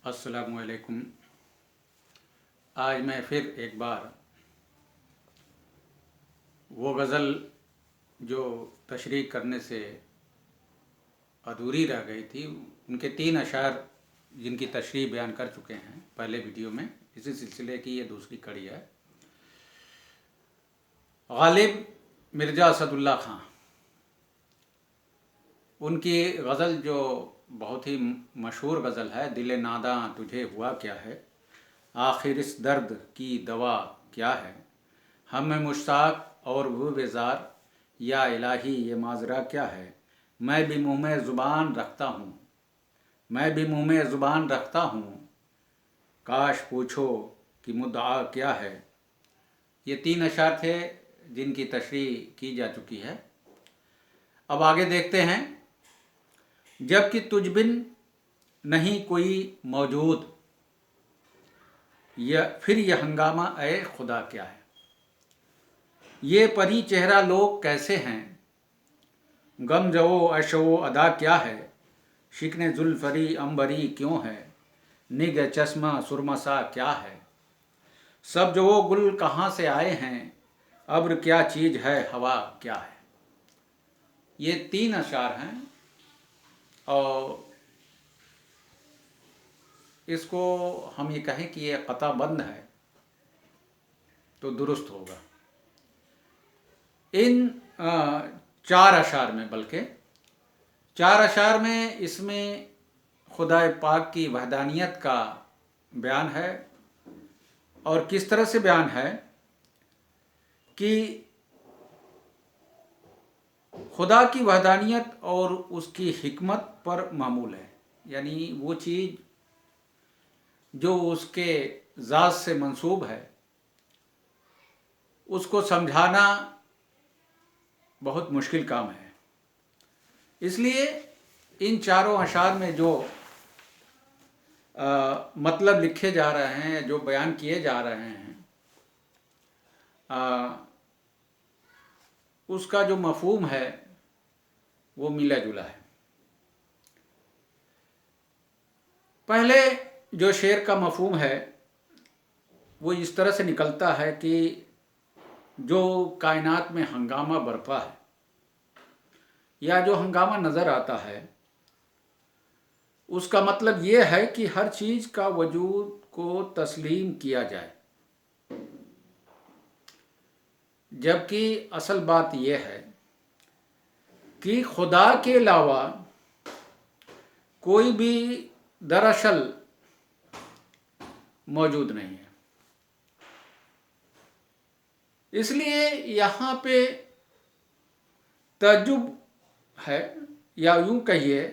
अस्सलामुअलैकुम। आज मैं फिर एक बार वो गज़ल जो तशरीह करने से अधूरी रह गई थी, उनके 3 अशार जिनकी तशरीह बयान कर चुके हैं पहले वीडियो में, इसी सिलसिले की ये दूसरी कड़ी है। गालिब मिर्ज़ा असदुल्ला खां, उनकी गज़ल जो बहुत ही मशहूर गज़ल है, दिल नादां तुझे हुआ क्या है, आखिर इस दर्द की दवा क्या है, हम मुश्ताक और वो बेजार, या इलाही ये माजरा क्या है, मैं भी मुँह में ज़ुबान रखता हूँ, मैं भी मुँह में ज़ुबान रखता हूँ, काश पूछो कि मुद्दा क्या है। ये 3 अशार थे जिनकी तशरीह की जा चुकी है। अब आगे देखते हैं। जबकि तुझ बिन नहीं कोई मौजूद, फिर यह हंगामा ए खुदा क्या है, ये परी चेहरा लोग कैसे हैं, गम जवो अशो अदा क्या है, शिकने जुल्फरी अंबरी क्यों है, निग चश्मा सुरमसा क्या है, सब जो वो गुल कहाँ से आए हैं, अब्र क्या चीज़ है हवा क्या है। ये 3 अशार हैं और इसको हम ये कहें कि ये कता बंद है तो दुरुस्त होगा। इन 4 अशार में, बल्कि 4 अशार में इसमें खुदा पाक की वहदानियत का बयान है। और किस तरह से बयान है कि खुदा की वहदानियत और उसकी हिकमत पर मामूल है, यानी वो चीज़ जो उसके ज़ात से मंसूब है उसको समझाना बहुत मुश्किल काम है। इसलिए इन 4 अशार में जो मतलब लिखे जा रहे हैं, जो बयान किए जा रहे हैं, उसका जो मफहूम है वो मिला जुला है। पहले जो शेर का मफहूम है वो इस तरह से निकलता है कि जो कायनात में हंगामा बरपा है या जो हंगामा नज़र आता है उसका मतलब ये है कि हर चीज़ का वजूद को तस्लीम किया जाए, जबकि असल बात यह है कि खुदा के अलावा कोई भी दरअसल मौजूद नहीं है। इसलिए यहाँ पे तअज्जुब है, या यूँ कहिए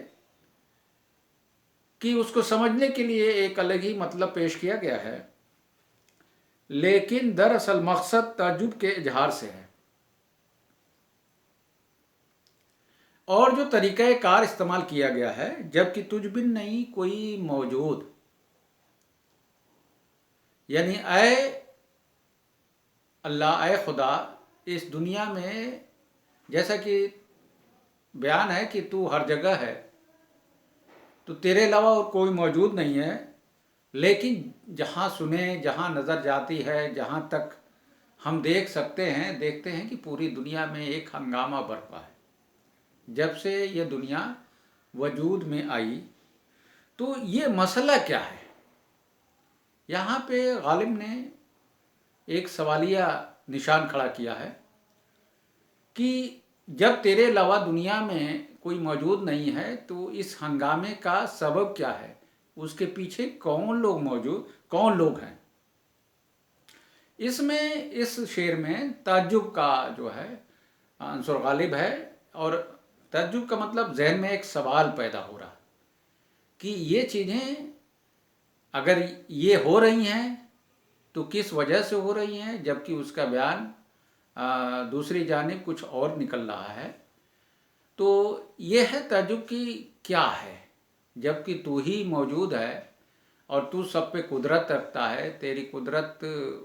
कि उसको समझने के लिए एक अलग ही मतलब पेश किया गया है, लेकिन दरअसल मकसद तअज्जुब के इजहार से है। और जो तरीक़ा कार इस्तेमाल किया गया है, जबकि तुझ बिन नहीं कोई मौजूद, यानी ऐ अल्लाह, ऐ खुदा, इस दुनिया में जैसा कि बयान है कि तू हर जगह है, तो तेरे अलावा और कोई मौजूद नहीं है, लेकिन जहाँ सुने, जहाँ नज़र जाती है, जहाँ तक हम देख सकते हैं, देखते हैं कि पूरी दुनिया में एक हंगामा बरपा है। जब से ये दुनिया वजूद में आई, तो ये मसला क्या है। यहाँ पे गालिब ने एक सवालिया निशान खड़ा किया है कि जब तेरे अलावा दुनिया में कोई मौजूद नहीं है तो इस हंगामे का सबब क्या है, उसके पीछे कौन लोग हैं। इसमें, इस शेर में ताज्जुब का जो है अंसुर गालिब है, और ताज्जुब का मतलब जहन में एक सवाल पैदा हो रहा कि ये चीज़ें अगर ये हो रही हैं तो किस वजह से हो रही हैं, जबकि उसका बयान दूसरी जानिब कुछ और निकल रहा है। तो ये है ताज्जुब की क्या है, जबकि तू ही मौजूद है और तू सब पे कुदरत रखता है, तेरी कुदरत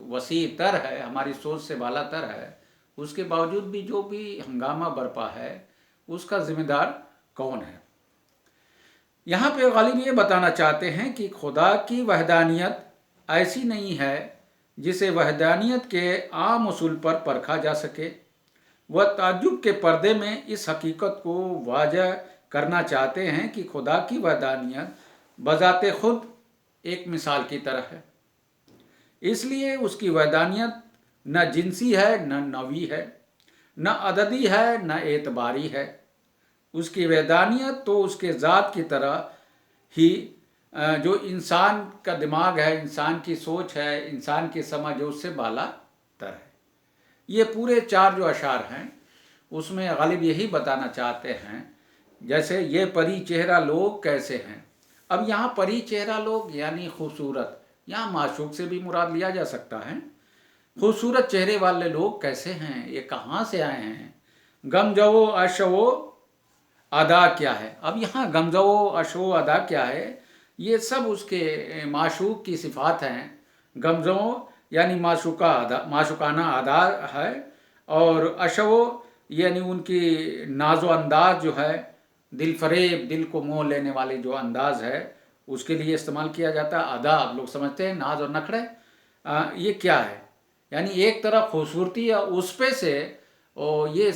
वसी तर है, हमारी सोच से बाला तर है, उसके बावजूद भी जो भी हंगामा बरपा है उसका ज़िम्मेदार कौन है। यहाँ पे गालिब ये बताना चाहते हैं कि खुदा की वहदानियत ऐसी नहीं है जिसे वहदानियत के आम उसूल पर परखा जा सके। वह ताज्जुब के पर्दे में इस हकीकत को वाज़ह करना चाहते हैं कि खुदा की वहदानियत बज़ाते खुद एक मिसाल की तरह है, इसलिए उसकी वहदानियत न जिनसी है, न नवी है, न अददी है, न एतबारी है। उसकी वहदानियत तो उसके ज़ात की तरह ही जो इंसान का दिमाग है, इंसान की सोच है, इंसान की समझ है, उससे बाला तर है। ये पूरे 4 जो अशार हैं उसमें गालिब यही बताना चाहते हैं, जैसे ये परी चेहरा लोग कैसे हैं। अब यहाँ परी चेहरा लोग यानी खूबसूरत, यहाँ माशूक से भी मुराद लिया जा सकता है। खूबसूरत चेहरे वाले लोग कैसे हैं, ये कहाँ से आए हैं। गमजवो अशवो अदा क्या है। अब यहाँ गमजवो अशवो अदा क्या है, ये सब उसके माशूक की सिफात हैं। गमजवो यानी माशुकाना अदा है, और अशवो यानी उनकी नाजो अंदाज जो है, दिल फरेब, दिल को मोह लेने वाले जो अंदाज है उसके लिए इस्तेमाल किया जाता है। अदा आप लोग समझते हैं, नाज और नखड़े, ये क्या है, यानी एक तरफ खूबसूरती या उस पे से ये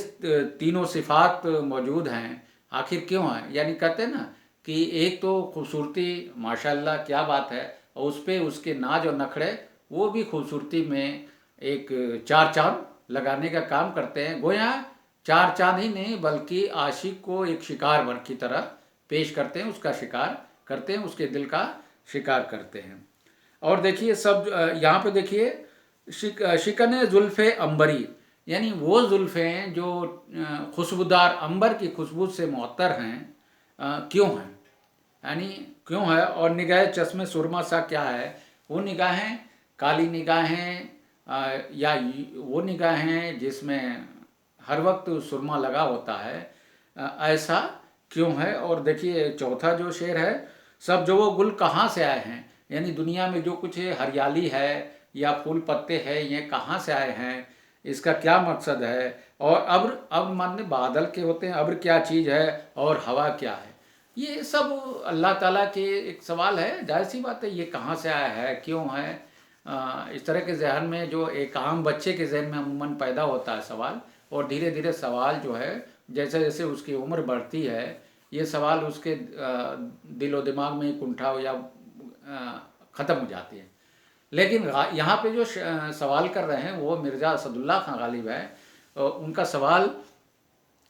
तीनों सिफात मौजूद हैं। आखिर क्यों है, यानी कहते हैं ना कि एक तो खूबसूरती माशाल्लाह क्या बात है, और उस पे उसके नाज और नखड़े वो भी खूबसूरती में एक 4 चांद लगाने का काम करते हैं। गोया 4 चांद ही नहीं बल्कि आशिक को एक शिकार वर की तरह पेश करते हैं, उसका शिकार करते हैं, उसके दिल का शिकार करते हैं। और देखिए सब यहाँ पे देखिए शिकन जुल्फ़े अंबरी, यानी वो जुल्फ़ें जो खुशबूदार अंबर की खुशबू से मुअत्तर हैं, क्यों हैं, यानी क्यों है। और निगाह चश्मे सुरमा सा क्या है, वो निगाहें काली निगाहें या वो निगाहें जिसमें हर वक्त सुरमा लगा होता है, ऐसा क्यों है। और देखिए चौथा जो शेर है, सब जो वो गुल कहाँ से आए हैं, यानी दुनिया में जो कुछ हरियाली है या फूल पत्ते हैं ये कहाँ से आए हैं, इसका क्या मकसद है। और अब्र माने बादल के होते हैं, अब्र क्या चीज़ है और हवा क्या है। ये सब अल्लाह ताला के एक सवाल है, जाहिर सी बात है, ये कहाँ से आया है, क्यों है। इस तरह के जहन में जो एक आम बच्चे के जहन में अमूमन पैदा होता है सवाल, और धीरे धीरे सवाल जो है जैसे जैसे उसकी उम्र बढ़ती है ये सवाल उसके दिल व दिमाग में कुंठा या ख़त्म हो जाती है। लेकिन यहाँ पे जो सवाल कर रहे हैं वो मिर्ज़ा असदुल्ला खां गालिब है, उनका सवाल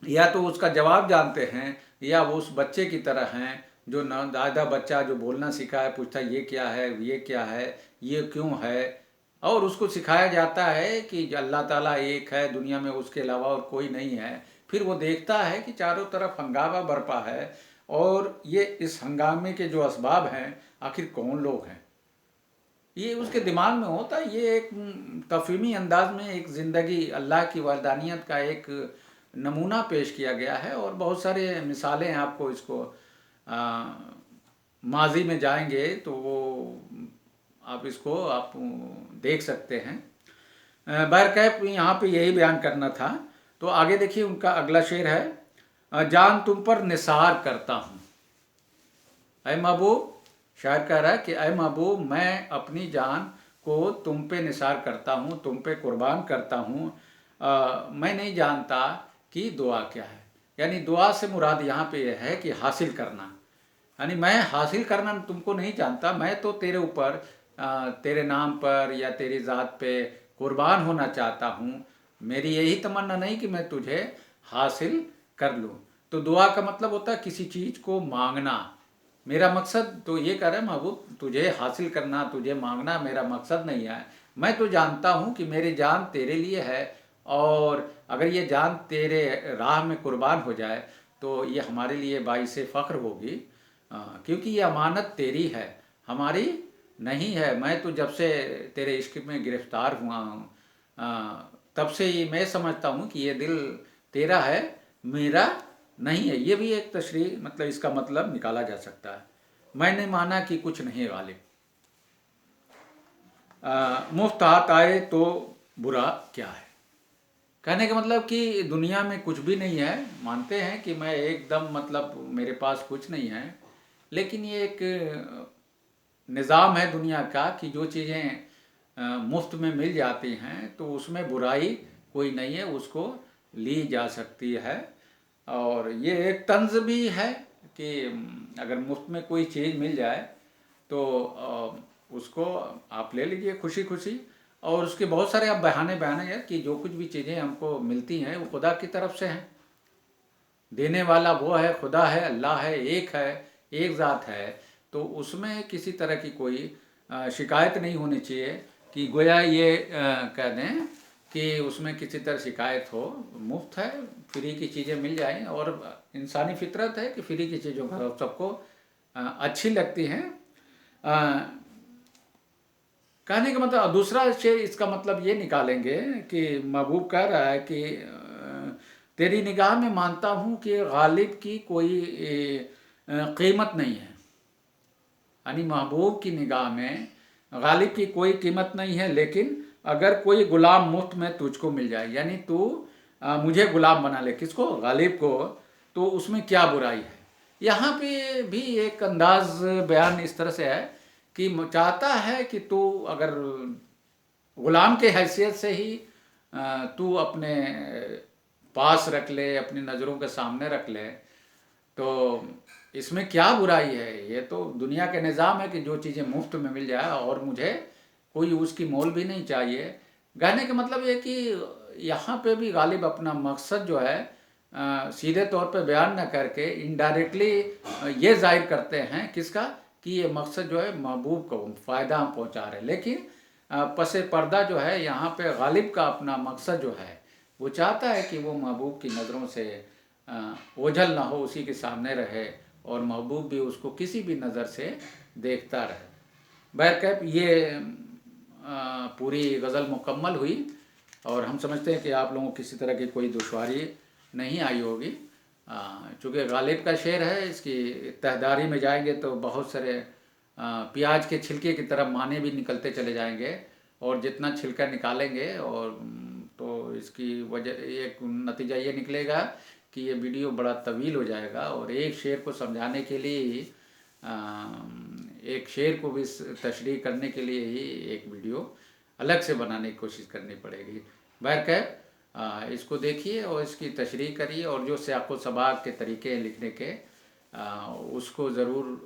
या तो उसका जवाब जानते हैं या वो उस बच्चे की तरह हैं जो नवदादा बच्चा जो बोलना सीखा है, पूछता है ये क्या है, ये क्या है, ये क्यों है। और उसको सिखाया जाता है कि अल्लाह ताला एक है, दुनिया में उसके अलावा और कोई नहीं है। फिर वो देखता है कि चारों तरफ हंगामा बरपा है और ये इस हंगामे के जो असबाब हैं आखिर कौन लोग हैं, ये उसके दिमाग में होता है। ये एक तफहीमी अंदाज में एक ज़िंदगी अल्लाह की वहदानियत का एक नमूना पेश किया गया है। और बहुत सारे मिसालें आपको इसको माजी में जाएंगे तो वो आप इसको आप देख सकते हैं। बहरकैफ यहाँ पे यही बयान करना था। तो आगे देखिए उनका अगला शेर है, जान तुम पर निसार करता हूँ। ऐ महबूब, शायर कह रहा है कि ऐ महबूब मैं अपनी जान को तुम पे निसार करता हूँ, तुम पे कुर्बान करता हूँ। मैं नहीं जानता कि दुआ क्या है, यानी दुआ से मुराद यहाँ पे यह है कि हासिल करना, यानी मैं हासिल करना तुमको नहीं जानता, मैं तो तेरे ऊपर तेरे नाम पर या तेरी ज़ात पे कुर्बान होना चाहता हूँ। मेरी यही तमन्ना नहीं कि मैं तुझे हासिल कर लूँ। तो दुआ का मतलब होता है किसी चीज़ को मांगना। मेरा मकसद तो ये कह रहा है महबूब, तुझे हासिल करना, तुझे मांगना मेरा मकसद नहीं है। मैं तो जानता हूँ कि मेरी जान तेरे लिए है, और अगर ये जान तेरे राह में कुर्बान हो जाए तो ये हमारे लिए बाइसे फ़ख्र होगी, क्योंकि ये अमानत तेरी है, हमारी नहीं है। मैं तो जब से तेरे इश्क में गिरफ़्तार हुआ हूँ तब से ही मैं समझता हूँ कि ये दिल तेरा है, मेरा नहीं है। ये भी एक तशरीह मतलब इसका मतलब निकाला जा सकता है। मैंने माना कि कुछ नहीं गालिब, मुफ्त हाथ आए तो बुरा क्या है। कहने का मतलब कि दुनिया में कुछ भी नहीं है, मानते हैं कि मैं एकदम मतलब मेरे पास कुछ नहीं है, لیکن یہ ایک نظام ہے دنیا کا کہ جو چیزیں مفت میں مل جاتی ہیں تو اس میں برائی کوئی نہیں ہے، اس کو لی جا سکتی ہے۔ اور یہ ایک طنز بھی ہے کہ اگر مفت میں کوئی چیز مل جائے تو اس کو آپ لے لیجئے خوشی خوشی۔ اور اس کے بہت سارے آپ بہانے ہیں کہ جو کچھ بھی چیزیں ہم کو ملتی ہیں وہ خدا کی طرف سے ہیں، دینے والا وہ ہے، خدا ہے، اللہ ہے، ایک ذات ہے۔ تو اس میں کسی طرح کی کوئی شکایت نہیں ہونی چاہیے کہ گویا یہ کہہ دیں کہ اس میں کسی طرح شکایت ہو۔ مفت ہے، فری کی چیزیں مل جائیں، اور انسانی فطرت ہے کہ فری کی چیزوں کا سب کو اچھی لگتی ہیں۔ کہنے کا مطلب دوسرا شے اس کا مطلب یہ نکالیں گے کہ محبوب کہہ رہا ہے کہ تیری نگاہ میں مانتا ہوں کہ غالب کی کوئی قیمت نہیں ہے، یعنی محبوب کی نگاہ میں غالب کی کوئی قیمت نہیں ہے، لیکن اگر کوئی غلام مفت میں تجھ کو مل جائے، یعنی تو مجھے غلام بنا لے، کس کو؟ غالب کو، تو اس میں کیا برائی ہے؟ یہاں پہ بھی ایک انداز بیان اس طرح سے ہے کہ چاہتا ہے کہ تو اگر غلام کے حیثیت سے ہی تو اپنے پاس رکھ لے، اپنی نظروں کے سامنے رکھ لے، تو اس میں کیا برائی ہے؟ یہ تو دنیا کا نظام ہے کہ جو چیزیں مفت میں مل جائے اور مجھے کوئی اس کی مول بھی نہیں چاہیے۔ کہنے کا مطلب یہ کہ یہاں پہ بھی غالب اپنا مقصد جو ہے سیدھے طور پہ بیان نہ کر کے انڈائریکٹلی یہ ظاہر کرتے ہیں کس کا، کہ یہ مقصد جو ہے محبوب کو فائدہ پہنچا رہے، لیکن پس پردہ جو ہے یہاں پہ غالب کا اپنا مقصد جو ہے وہ چاہتا ہے کہ وہ محبوب کی نظروں سے اوجھل نہ ہو، اسی کے سامنے رہے، اور محبوب بھی اس کو کسی بھی نظر سے دیکھتا رہے۔ بہرکیف یہ پوری غزل مکمل ہوئی، اور ہم سمجھتے ہیں کہ آپ لوگوں کو کسی طرح کی کوئی دشواری نہیں آئی ہوگی۔ چونکہ غالب کا شعر ہے، اس کی تہداری میں جائیں گے تو بہت سارے پیاز کے چھلکے کی طرح معنی بھی نکلتے چلے جائیں گے، اور جتنا چھلکا نکالیں گے اور تو اس کی وجہ ایک نتیجہ یہ نکلے گا کہ یہ ویڈیو بڑا طویل ہو جائے گا، اور ایک شعر کو سمجھانے کے لیے ہی ایک شعر کو بھی تشریح کرنے کے لیے ہی ایک ویڈیو الگ سے بنانے کی کوشش کرنی پڑے گی۔ بہرکیف اس کو دیکھیے اور اس کی تشریح کریے، اور جو سیاق و سباق کے طریقے ہیں لکھنے کے اس کو ضرور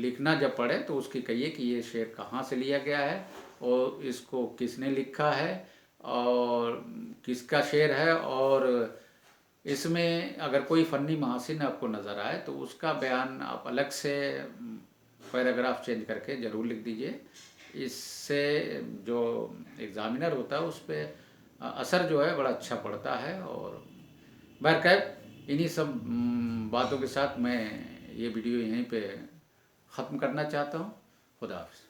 لکھنا جب پڑھے تو اس کی کہیے کہ یہ شعر کہاں سے لیا گیا ہے، اور اس کو کس نے لکھا ہے، اور کس کا شعر ہے، اور اس میں اگر کوئی فنی محاسن آپ کو نظر آئے تو اس کا بیان آپ الگ سے پیراگراف چینج کر کے ضرور لکھ دیجئے۔ اس سے جو ایگزامینر ہوتا ہے اس پہ اثر جو ہے بڑا اچھا پڑتا ہے۔ اور بہرکیف انہی سب باتوں کے ساتھ میں یہ ویڈیو یہیں پہ ختم کرنا چاہتا ہوں۔ خدا حافظ۔